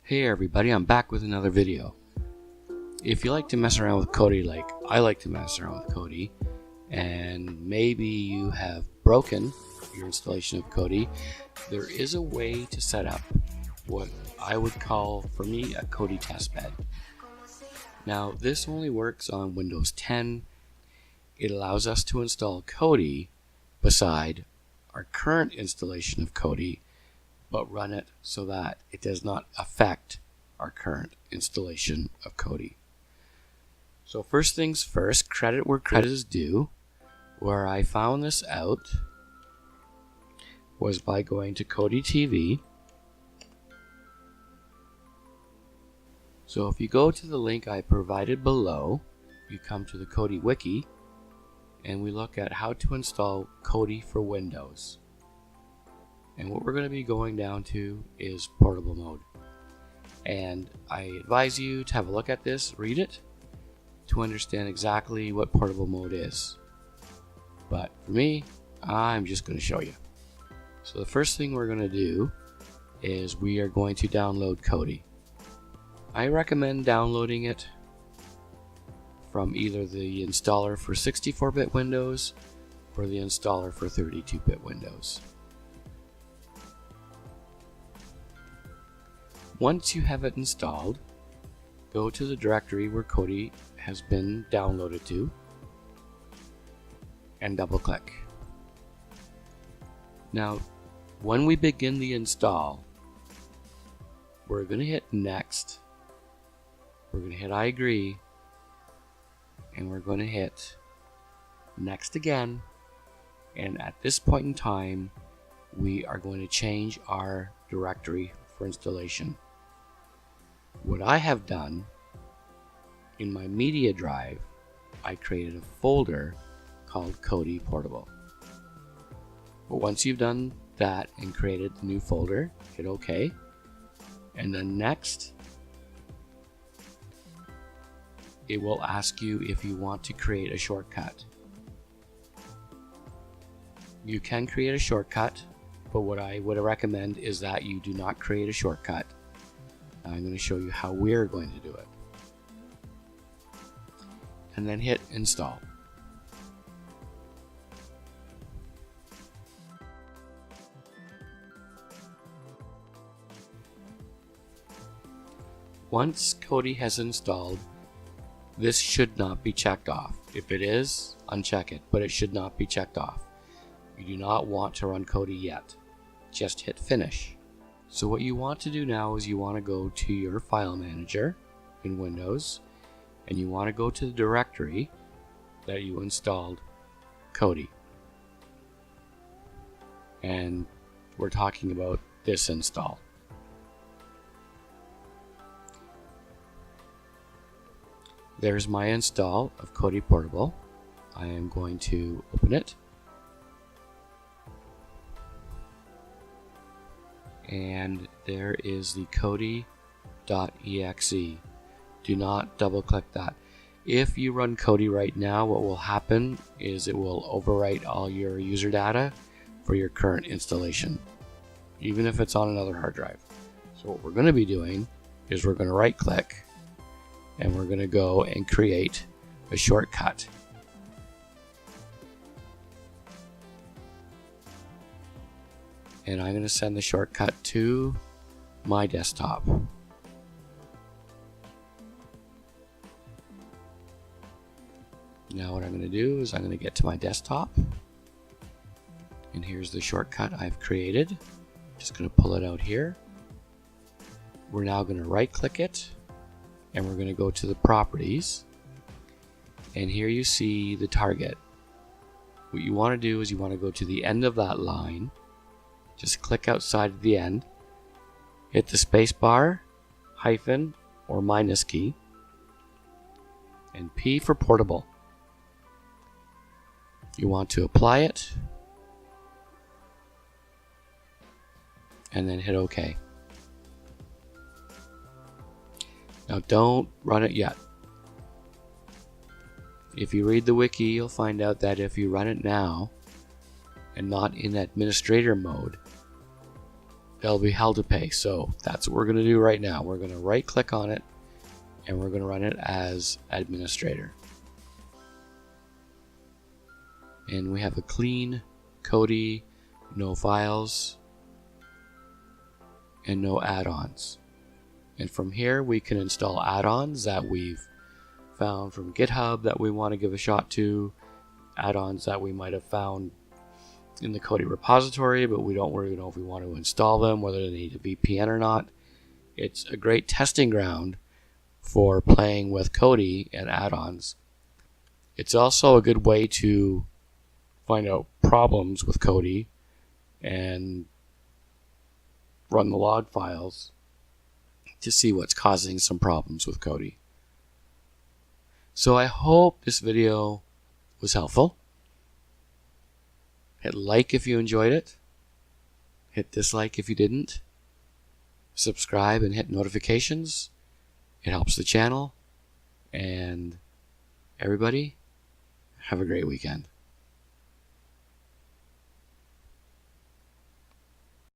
Hey everybody, I'm back with another video. If you like to mess around with Kodi like I like to mess around with Kodi, and maybe you have broken your installation of Kodi, there is a way to set up what I would call, for me, a Kodi testbed. Now this only works on Windows 10. It allows us to install Kodi beside our current installation of Kodi, but run it so that it does not affect our current installation of Kodi. So first things first, credit where credit is due. Where I found this out was by going to Kodi TV. So if you go to the link I provided below, you come to the Kodi wiki, and we look at how to install Kodi for Windows. And what we're going to be going down to is portable mode. And I advise you to have a look at this, read it, to understand exactly what portable mode is. But for me, I'm just going to show you. So the first thing we're going to do is we are going to download Kodi. I recommend downloading it from either the installer for 64-bit Windows or the installer for 32-bit Windows. Once you have it installed, go to the directory where Kodi has been downloaded to and double click. Now, when we begin the install, we're going to hit next, we're going to hit I agree, and we're going to hit next again, and at this point in time we are going to change our directory for installation. What I have done, in my media drive, I created a folder called Kodi Portable. But once you've done that and created the new folder, hit OK, and then next, it will ask you if you want to create a shortcut. You can create a shortcut, but what I would recommend is that you do not create a shortcut. I'm going to show you how we're going to do it. And then hit install. Once Kodi has installed, this should not be checked off. If it is, uncheck it, but it should not be checked off. You do not want to run Kodi yet. Just hit finish. So what you want to do now is you want to go to your file manager in Windows, and you want to go to the directory that you installed Kodi. And we're talking about this install. There's my install of Kodi Portable. I am going to open it. And there is the Kodi.exe. Do not double click that. If you run Kodi right now, what will happen is it will overwrite all your user data for your current installation, even if it's on another hard drive. So what we're going to be doing is we're going to right click and we're going to go and create a shortcut. And I'm going to send the shortcut to my desktop. Now what I'm going to do is I'm going to get to my desktop, and here's the shortcut I've created. Just going to pull it out here. We're now going to right click it, and we're going to go to the properties, and here you see the target. What you want to do is you want to go to the end of that line. Just click outside of the end, hit the space bar, hyphen, or minus key, and P for portable. You want to apply it, and then hit OK. Now don't run it yet. If you read the wiki, you'll find out that if you run it now, and not in administrator mode, they'll be held to pay. So that's what we're going to do right now. We're going to right click on it and we're going to run it as administrator. And we have a clean Kodi, no files, and no add-ons. And from here we can install add-ons that we've found from GitHub that we want to give a shot to, add-ons that we might have found in the Kodi repository, but we don't really know if we want to install them, whether they need a VPN or not. It's a great testing ground for playing with Kodi and add-ons. It's also a good way to find out problems with Kodi and run the log files to see what's causing some problems with Kodi. So I hope this video was helpful. Hit like if you enjoyed it. Hit dislike if you didn't. Subscribe and hit notifications. It helps the channel. And everybody, have a great weekend.